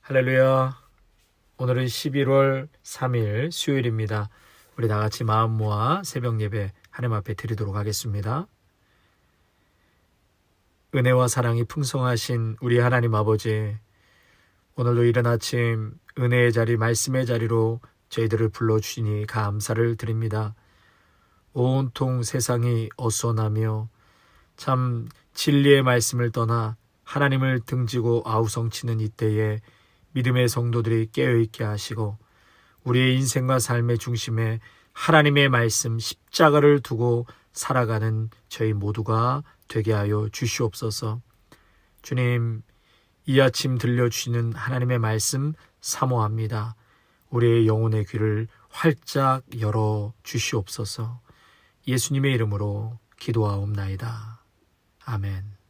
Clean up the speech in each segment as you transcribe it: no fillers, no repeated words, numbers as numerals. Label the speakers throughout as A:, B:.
A: 할렐루야. 오늘은 11월 3일 수요일입니다. 우리 다같이 마음 모아 새벽 예배 하나님 앞에 드리도록 하겠습니다. 은혜와 사랑이 풍성하신 우리 하나님 아버지, 오늘도 이른 아침 은혜의 자리, 말씀의 자리로 저희들을 불러주시니 감사를 드립니다. 온통 세상이 어수선하며 참 진리의 말씀을 떠나 하나님을 등지고 아우성치는 이때에 믿음의 성도들이 깨어있게 하시고 우리의 인생과 삶의 중심에 하나님의 말씀 십자가를 두고 살아가는 저희 모두가 되게 하여 주시옵소서. 주님, 이 아침 들려주시는 하나님의 말씀 사모합니다. 우리의 영혼의 귀를 활짝 열어 주시옵소서. 예수님의 이름으로 기도하옵나이다. 아멘.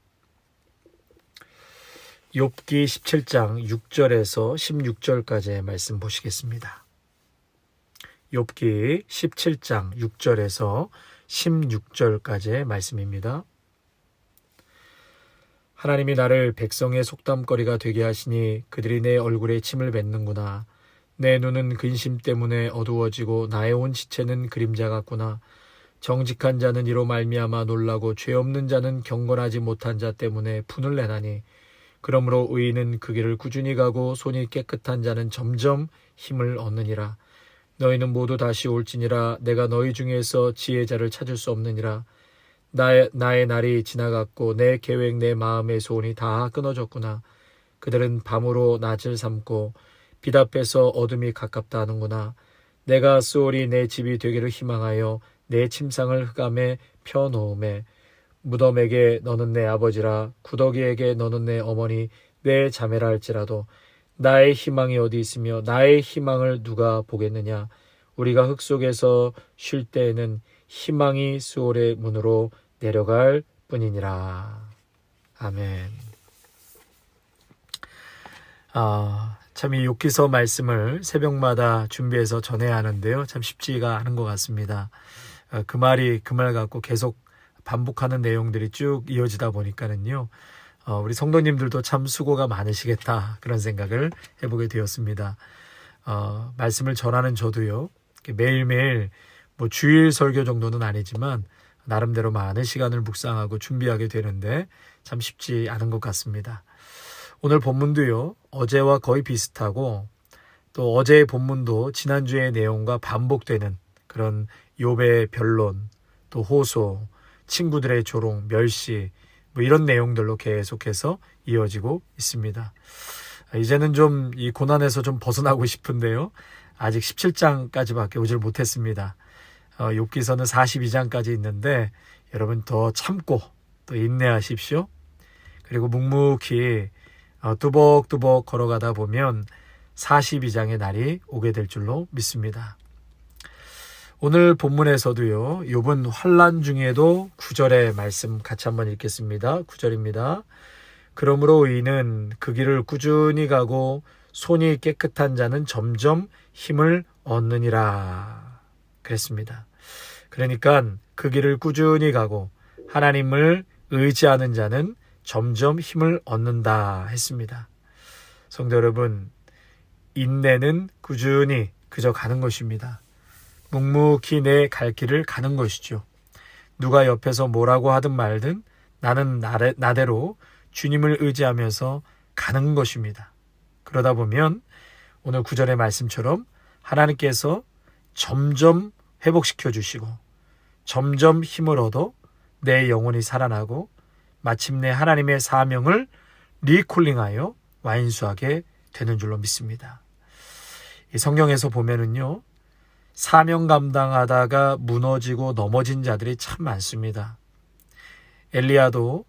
A: 욥기 17장 6절에서 16절까지의 말씀 보시겠습니다. 욥기 17장 6절에서 16절까지의 말씀입니다. 하나님이 나를 백성의 속담거리가 되게 하시니 그들이 내 얼굴에 침을 뱉는구나. 내 눈은 근심 때문에 어두워지고 나의 온 지체는 그림자 같구나. 정직한 자는 이로 말미암아 놀라고 죄 없는 자는 경건하지 못한 자 때문에 분을 내나니 그러므로 의인은 그 길을 꾸준히 가고 손이 깨끗한 자는 점점 힘을 얻느니라. 너희는 모두 다시 올지니라. 내가 너희 중에서 지혜자를 찾을 수 없느니라. 나의 날이 지나갔고 내 계획 내 마음의 소원이 다 끊어졌구나. 그들은 밤으로 낮을 삼고 빛 앞에서 어둠이 가깝다 하는구나. 내가 수월이 내 집이 되기를 희망하여 내 침상을 흑암에 펴놓음에 무덤에게 너는 내 아버지라 구더기에게 너는 내 어머니 내 자매라 할지라도 나의 희망이 어디 있으며 나의 희망을 누가 보겠느냐. 우리가 흙 속에서 쉴 때에는 희망이 수월의 문으로 내려갈 뿐이니라. 아멘. 참 이 욥기서 말씀을 새벽마다 준비해서 전해야 하는데요. 참 쉽지가 않은 것 같습니다. 그 말 갖고 계속 반복하는 내용들이 쭉 이어지다 보니까는요. 우리 성도님들도 참 수고가 많으시겠다 그런 생각을 해보게 되었습니다. 말씀을 전하는 저도요. 매일매일 주일 설교 정도는 아니지만 나름대로 많은 시간을 묵상하고 준비하게 되는데 참 쉽지 않은 것 같습니다. 오늘 본문도요. 어제와 거의 비슷하고 또 어제의 본문도 지난주의 내용과 반복되는 그런 욥의 변론, 또 호소, 친구들의 조롱, 멸시 이런 내용들로 계속해서 이어지고 있습니다. 이제는 좀 이 고난에서 좀 벗어나고 싶은데요. 아직 17장까지밖에 오질 못했습니다. 욥기서는 42장까지 있는데 여러분 더 참고 또 인내하십시오. 그리고 묵묵히 뚜벅뚜벅 걸어가다 보면 42장의 날이 오게 될 줄로 믿습니다. 오늘 본문에서도요. 욥은 환난 중에도 9절의 말씀 같이 한번 읽겠습니다. 9절입니다. 그러므로 의인은 그 길을 꾸준히 가고 손이 깨끗한 자는 점점 힘을 얻느니라. 그랬습니다. 그러니까 그 길을 꾸준히 가고 하나님을 의지하는 자는 점점 힘을 얻는다 했습니다. 성도 여러분, 인내는 꾸준히 그저 가는 것입니다. 묵묵히 내 갈 길을 가는 것이죠. 누가 옆에서 뭐라고 하든 말든 나는 나대로 주님을 의지하면서 가는 것입니다. 그러다 보면 오늘 9절의 말씀처럼 하나님께서 점점 회복시켜 주시고 점점 힘을 얻어 내 영혼이 살아나고 마침내 하나님의 사명을 리콜링하여 완수하게 되는 줄로 믿습니다. 이 성경에서 보면은요. 사명 감당하다가 무너지고 넘어진 자들이 참 많습니다. 엘리야도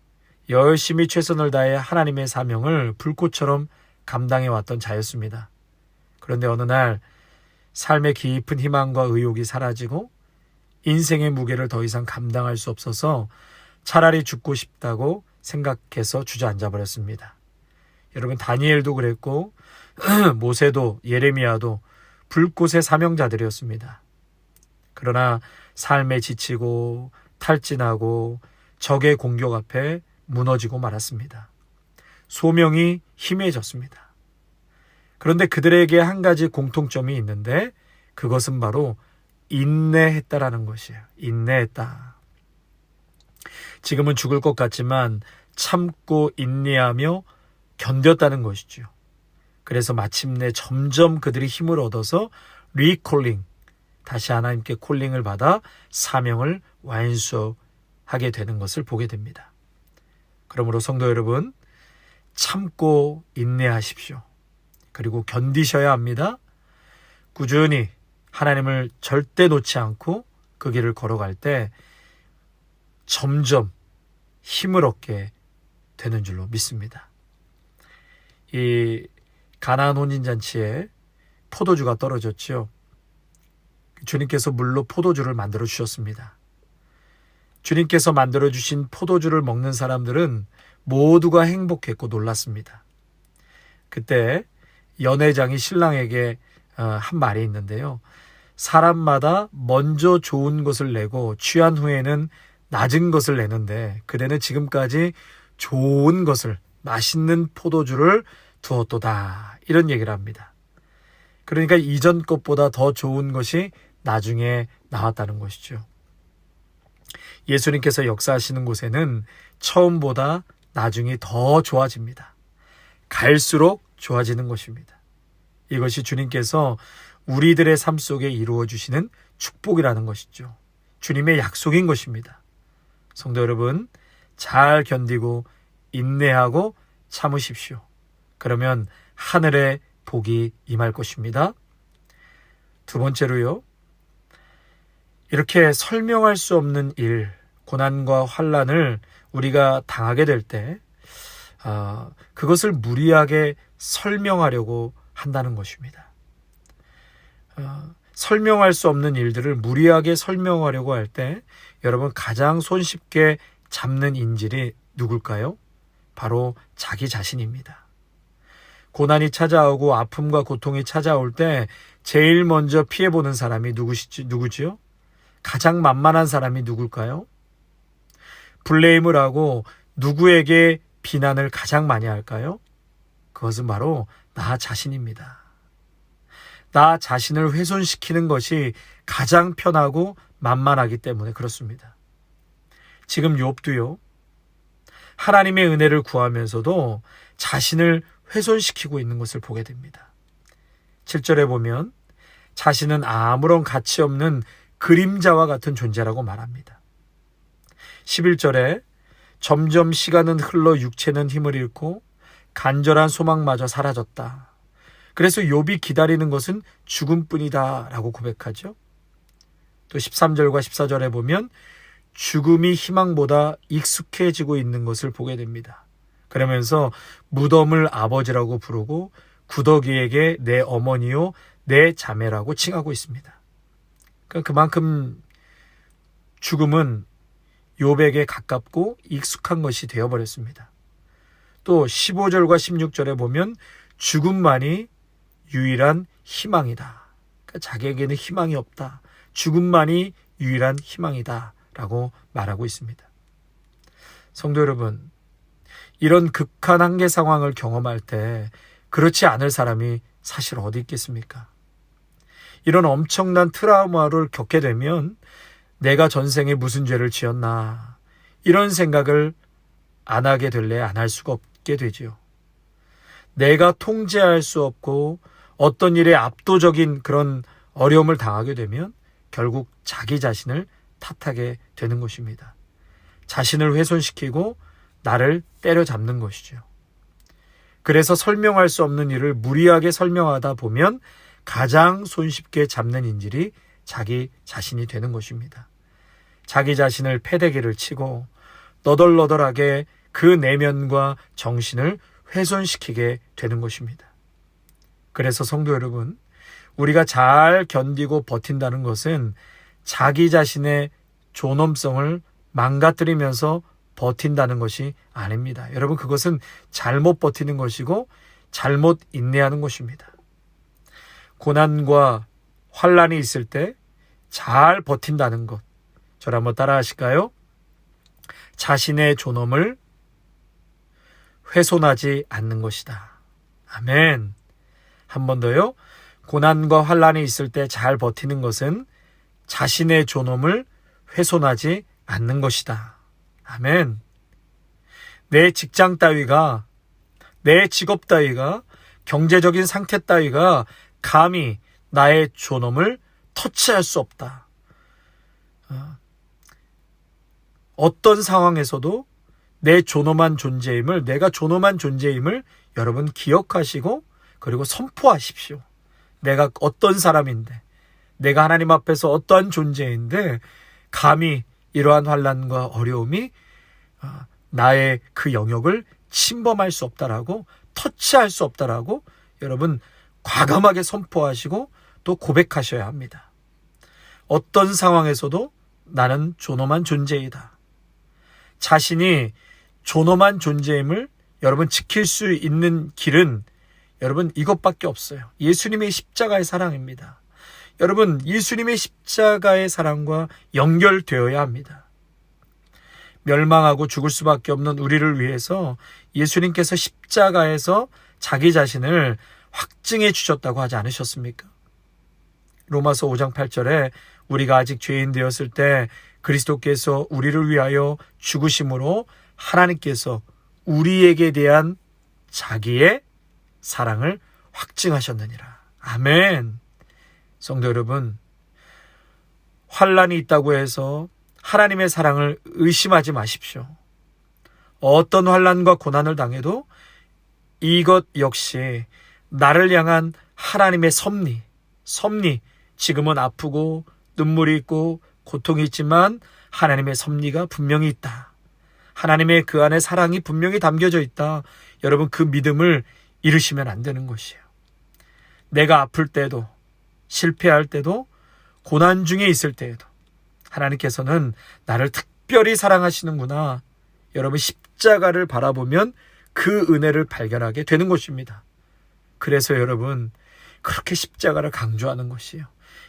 A: 열심히 최선을 다해 하나님의 사명을 불꽃처럼 감당해왔던 자였습니다. 그런데 어느 날 삶의 깊은 희망과 의욕이 사라지고 인생의 무게를 더 이상 감당할 수 없어서 차라리 죽고 싶다고 생각해서 주저앉아 버렸습니다. 여러분 다니엘도 그랬고 모세도 예레미야도 불꽃의 사명자들이었습니다. 그러나 삶에 지치고 탈진하고 적의 공격 앞에 무너지고 말았습니다. 소명이 희미해졌습니다. 그런데 그들에게 한 가지 공통점이 있는데 그것은 바로 인내했다라는 것이에요. 인내했다. 지금은 죽을 것 같지만 참고 인내하며 견뎠다는 것이죠. 그래서 마침내 점점 그들이 힘을 얻어서 리콜링, 다시 하나님께 콜링을 받아 사명을 완수하게 되는 것을 보게 됩니다. 그러므로 성도 여러분, 참고 인내하십시오. 그리고 견디셔야 합니다. 꾸준히 하나님을 절대 놓지 않고 그 길을 걸어갈 때 점점 힘을 얻게 되는 줄로 믿습니다. 이 가나안 혼인잔치에 포도주가 떨어졌죠. 주님께서 물로 포도주를 만들어 주셨습니다. 주님께서 만들어 주신 포도주를 먹는 사람들은 모두가 행복했고 놀랐습니다. 그때 연회장이 신랑에게 한 말이 있는데요. 사람마다 먼저 좋은 것을 내고 취한 후에는 낮은 것을 내는데 그대는 지금까지 좋은 것을, 맛있는 포도주를 두었도다, 이런 얘기를 합니다. 그러니까 이전 것보다 더 좋은 것이 나중에 나왔다는 것이죠. 예수님께서 역사하시는 곳에는 처음보다 나중이 더 좋아집니다. 갈수록 좋아지는 것입니다. 이것이 주님께서 우리들의 삶 속에 이루어 주시는 축복이라는 것이죠. 주님의 약속인 것입니다. 성도 여러분, 잘 견디고 인내하고 참으십시오. 그러면 하늘의 복이 임할 것입니다. 두 번째로요, 이렇게 설명할 수 없는 일, 고난과 환난을 우리가 당하게 될 때 그것을 무리하게 설명하려고 한다는 것입니다. 설명할 수 없는 일들을 무리하게 설명하려고 할 때 여러분 가장 손쉽게 잡는 인질이 누굴까요? 바로 자기 자신입니다. 고난이 찾아오고 아픔과 고통이 찾아올 때 제일 먼저 피해보는 사람이 누구지요? 가장 만만한 사람이 누굴까요? 블레임을 하고 누구에게 비난을 가장 많이 할까요? 그것은 바로 나 자신입니다. 나 자신을 훼손시키는 것이 가장 편하고 만만하기 때문에 그렇습니다. 지금 욥도요, 하나님의 은혜를 구하면서도 자신을 훼손시키고 있는 것을 보게 됩니다. 7절에 보면 자신은 아무런 가치 없는 그림자와 같은 존재라고 말합니다. 11절에 점점 시간은 흘러 육체는 힘을 잃고 간절한 소망마저 사라졌다. 그래서 욥이 기다리는 것은 죽음뿐이다 라고 고백하죠. 또 13절과 14절에 보면 죽음이 희망보다 익숙해지고 있는 것을 보게 됩니다. 그러면서 무덤을 아버지라고 부르고 구더기에게 내 어머니요 내 자매라고 칭하고 있습니다. 그러니까 그만큼 죽음은 욥에게 가깝고 익숙한 것이 되어버렸습니다. 또 15절과 16절에 보면 죽음만이 유일한 희망이다. 그러니까 자기에게는 희망이 없다. 죽음만이 유일한 희망이다 라고 말하고 있습니다. 성도 여러분, 이런 극한 한계 상황을 경험할 때 그렇지 않을 사람이 사실 어디 있겠습니까? 이런 엄청난 트라우마를 겪게 되면 내가 전생에 무슨 죄를 지었나, 이런 생각을 안 하게 될래 안 할 수가 없게 되지요. 내가 통제할 수 없고 어떤 일에 압도적인 그런 어려움을 당하게 되면 결국 자기 자신을 탓하게 되는 것입니다. 자신을 훼손시키고 나를 때려잡는 것이죠. 그래서 설명할 수 없는 일을 무리하게 설명하다 보면 가장 손쉽게 잡는 인질이 자기 자신이 되는 것입니다. 자기 자신을 패대기를 치고 너덜너덜하게 그 내면과 정신을 훼손시키게 되는 것입니다. 그래서 성도 여러분, 우리가 잘 견디고 버틴다는 것은 자기 자신의 존엄성을 망가뜨리면서 버틴다는 것이 아닙니다. 여러분, 그것은 잘못 버티는 것이고 잘못 인내하는 것입니다. 고난과 환난이 있을 때 잘 버틴다는 것, 저를 한번 따라 하실까요? 자신의 존엄을 훼손하지 않는 것이다. 아멘. 한 번 더요. 고난과 환난이 있을 때 잘 버티는 것은 자신의 존엄을 훼손하지 않는 것이다. 아멘. 내 직장 따위가, 내 직업 따위가, 경제적인 상태 따위가 감히 나의 존엄을 터치할 수 없다. 어떤 상황에서도 내 존엄한 존재임을, 내가 존엄한 존재임을 여러분 기억하시고 그리고 선포하십시오. 내가 어떤 사람인데, 내가 하나님 앞에서 어떠한 존재인데 감히 이러한 환난과 어려움이 나의 그 영역을 침범할 수 없다라고, 터치할 수 없다라고 여러분 과감하게 선포하시고 또 고백하셔야 합니다. 어떤 상황에서도 나는 존엄한 존재이다. 자신이 존엄한 존재임을 여러분 지킬 수 있는 길은 여러분 이것밖에 없어요. 예수님의 십자가의 사랑입니다. 여러분, 예수님의 십자가의 사랑과 연결되어야 합니다. 멸망하고 죽을 수밖에 없는 우리를 위해서 예수님께서 십자가에서 자기 자신을 확증해 주셨다고 하지 않으셨습니까? 로마서 5장 8절에 우리가 아직 죄인 되었을 때 그리스도께서 우리를 위하여 죽으심으로 하나님께서 우리에게 대한 자기의 사랑을 확증하셨느니라. 아멘. 성도 여러분, 환난이 있다고 해서 하나님의 사랑을 의심하지 마십시오. 어떤 환난과 고난을 당해도 이것 역시 나를 향한 하나님의 섭리, 지금은 아프고 눈물이 있고 고통이 있지만 하나님의 섭리가 분명히 있다. 하나님의 그 안에 사랑이 분명히 담겨져 있다. 여러분, 그 믿음을 잃으시면 안 되는 것이에요. 내가 아플 때도, 실패할 때도, 고난 중에 있을 때에도 하나님께서는 나를 특별히 사랑하시는구나. 여러분, 십자가를 바라보면 그 은혜를 발견하게 되는 것입니다. 그래서 여러분, 그렇게 십자가를 강조하는 것이에요.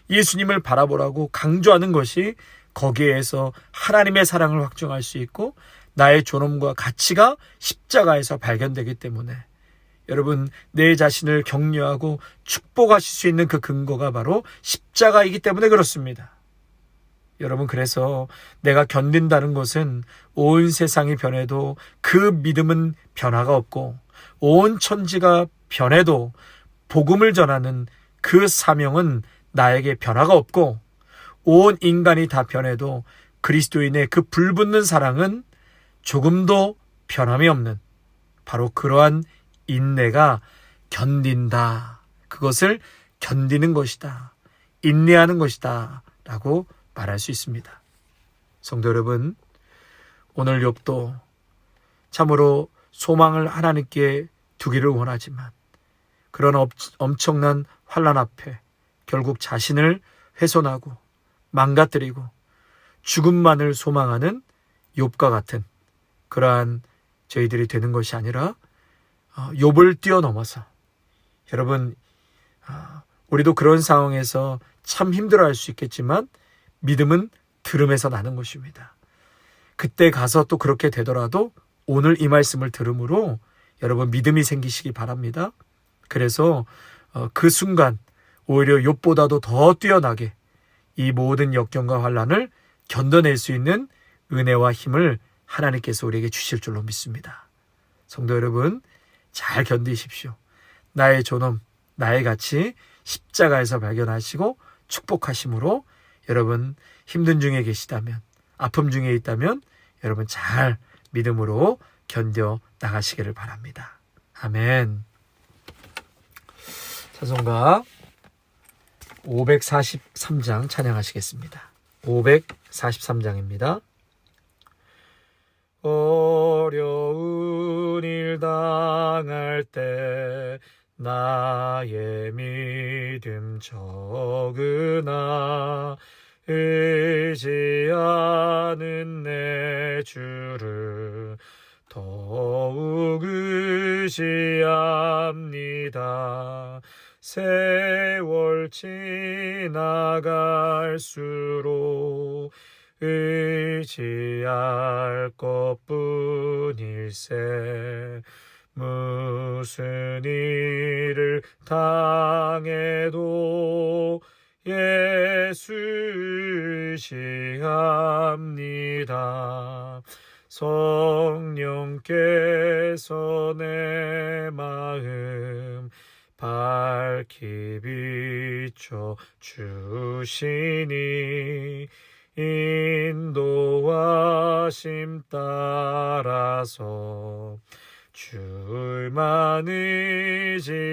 A: 예수님을 바라보라고 강조하는 것이 거기에서 하나님의 사랑을 확증할 수 있고 나의 존엄과 가치가 십자가에서 발견되기 때문에 여러분, 내 자신을 격려하고 축복하실 수 있는 그 근거가 바로 십자가이기 때문에 그렇습니다. 여러분, 그래서 내가 견딘다는 것은 온 세상이 변해도 그 믿음은 변화가 없고, 온 천지가 변해도 복음을 전하는 그 사명은 나에게 변화가 없고, 온 인간이 다 변해도 그리스도인의 그 불붙는 사랑은 조금도 변함이 없는 바로 그러한 인내가 견딘다. 그것을 견디는 것이다. 인내하는 것이다. 라고 말할 수 있습니다. 성도 여러분, 오늘 욥도 참으로 소망을 하나님께 두기를 원하지만 그런 엄청난 환난 앞에 결국 자신을 훼손하고 망가뜨리고 죽음만을 소망하는 욥과 같은 그러한 저희들이 되는 것이 아니라 욥을 뛰어넘어서 여러분, 우리도 그런 상황에서 참 힘들어할 수 있겠지만 믿음은 들음에서 나는 것입니다. 그때 가서 또 그렇게 되더라도 오늘 이 말씀을 들음으로 여러분 믿음이 생기시기 바랍니다. 그래서 그 순간 오히려 욥보다도 더 뛰어나게 이 모든 역경과 환난을 견뎌낼 수 있는 은혜와 힘을 하나님께서 우리에게 주실 줄로 믿습니다. 성도 여러분, 잘 견디십시오. 나의 존엄, 나의 가치 십자가에서 발견하시고 축복하심으로 여러분 힘든 중에 계시다면, 아픔 중에 있다면 여러분 잘 믿음으로 견뎌 나가시기를 바랍니다. 아멘. 찬송가 543장 찬양하시겠습니다. 543장입니다. 어려운 일 당할 때 나의 믿음 적으나 의지하는 내 주를 더욱 의지합니다. 세월 지나갈수록 의지할 것뿐일세 무슨 일을 당해도 예수시합니다. 성령께서 내 마음 밝히 비춰 주시니 인도하심 따라서 줄만 의지합니다.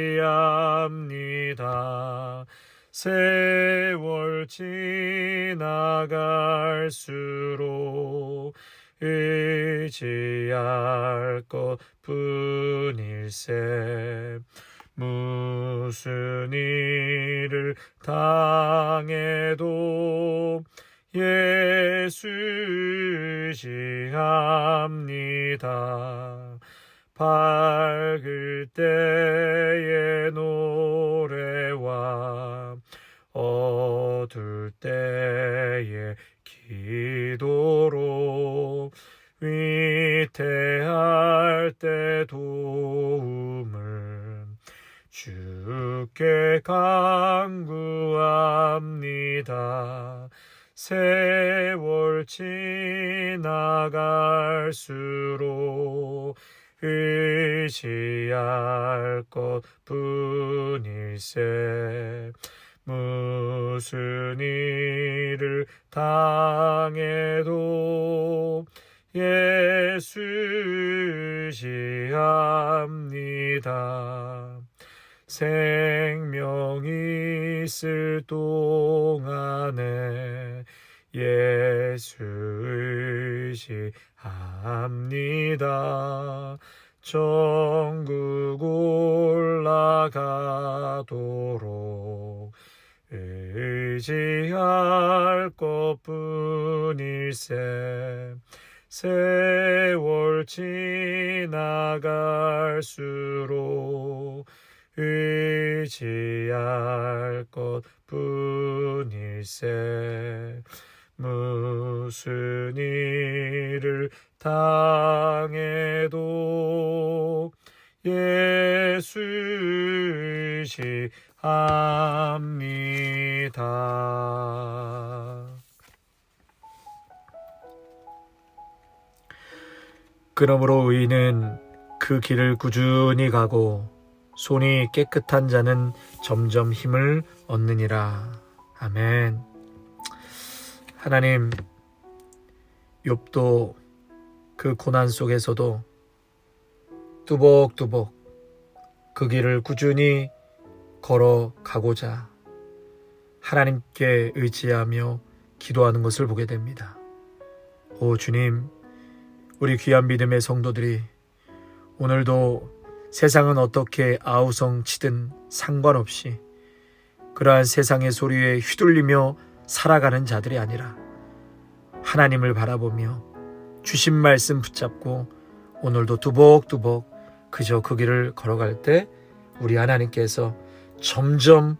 A: 세월 지나갈수록 의지할 것뿐일세. 무슨 일을 당해도 예수시합니다. 밝을 때의 노래와 어둘 때의 기도로 위태할 때 도움을 주께 간구합니다. 세월 지나갈수록 의지할 것뿐일세. 무슨 일을 당해도 예수시합니다. 생명이 있을 동안에 예수 의지합니다. 천국 올라가도록 의지할 것뿐일세. 세월 지나갈수록 의지할 것뿐일세. 무슨 일을 당해도 예수 의지합니다. 그러므로 의인은 그 길을 꾸준히 가고 손이 깨끗한 자는 점점 힘을 얻느니라. 아멘. 하나님, 욥도 그 고난 속에서도 뚜벅뚜벅 그 길을 꾸준히 걸어가고자 하나님께 의지하며 기도하는 것을 보게 됩니다. 오 주님, 우리 귀한 믿음의 성도들이 오늘도 세상은 어떻게 아우성치든 상관없이 그러한 세상의 소리에 휘둘리며 살아가는 자들이 아니라 하나님을 바라보며 주신 말씀 붙잡고 오늘도 뚜벅뚜벅 그저 그 길을 걸어갈 때 우리 하나님께서 점점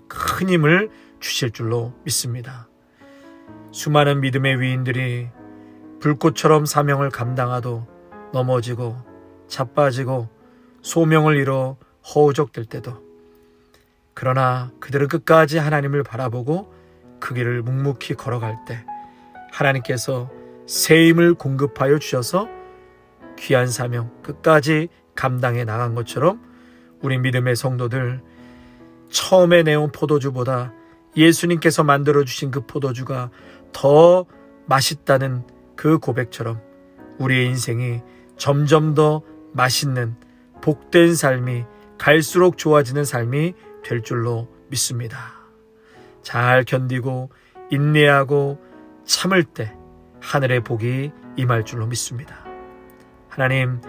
A: 큰 힘을 주실 줄로 믿습니다. 수많은 믿음의 위인들이 불꽃처럼 사명을 감당하도 넘어지고 자빠지고 소명을 잃어 허우적될 때도, 그러나 그들은 끝까지 하나님을 바라보고 그 길을 묵묵히 걸어갈 때 하나님께서 새 힘을 공급하여 주셔서 귀한 사명 끝까지 감당해 나간 것처럼 우리 믿음의 성도들, 처음에 내온 포도주보다 예수님께서 만들어주신 그 포도주가 더 맛있다는 그 고백처럼 우리의 인생이 점점 더 맛있는 복된 삶이, 갈수록 좋아지는 삶이 될 줄로 믿습니다. 잘 견디고 인내하고 참을 때 하늘의 복이 임할 줄로 믿습니다. 하나님,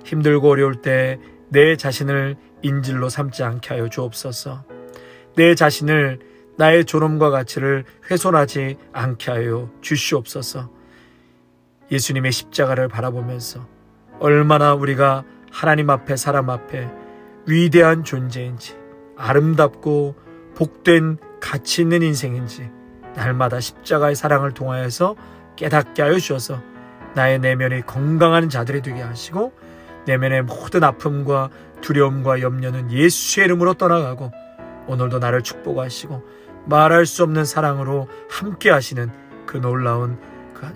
A: 힘들고 어려울 때 내 자신을 인질로 삼지 않게 하여 주옵소서. 내 자신을, 나의 존엄과 가치를 훼손하지 않게 하여 주시옵소서. 예수님의 십자가를 바라보면서 얼마나 우리가 하나님 앞에, 사람 앞에 위대한 존재인지, 아름답고 복된 가치 있는 인생인지 날마다 십자가의 사랑을 통하여서 깨닫게 하여 주셔서 나의 내면이 건강한 자들이 되게 하시고 내면의 모든 아픔과 두려움과 염려는 예수의 이름으로 떠나가고 오늘도 나를 축복하시고 말할 수 없는 사랑으로 함께 하시는 그 놀라운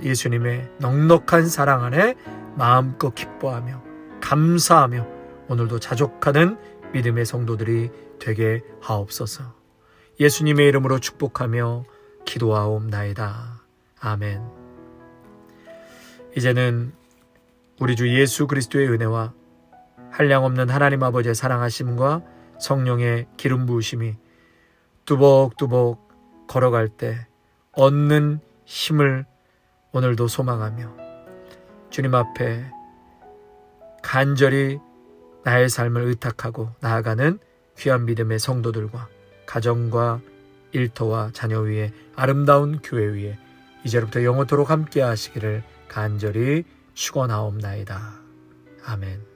A: 예수님의 넉넉한 사랑 안에 마음껏 기뻐하며 감사하며 오늘도 자족하는 믿음의 성도들이 되게 하옵소서. 예수님의 이름으로 축복하며 기도하옵나이다. 아멘. 이제는 우리 주 예수 그리스도의 은혜와 한량없는 하나님 아버지의 사랑하심과 성령의 기름 부으심이 뚜벅뚜벅 걸어갈 때 얻는 힘을 오늘도 소망하며 주님 앞에 간절히 나의 삶을 의탁하고 나아가는 귀한 믿음의 성도들과 가정과 일터와 자녀 위에 아름다운 교회 위에 이제부터 영원토록 함께 하시기를 간절히 축원하옵나이다. 아멘.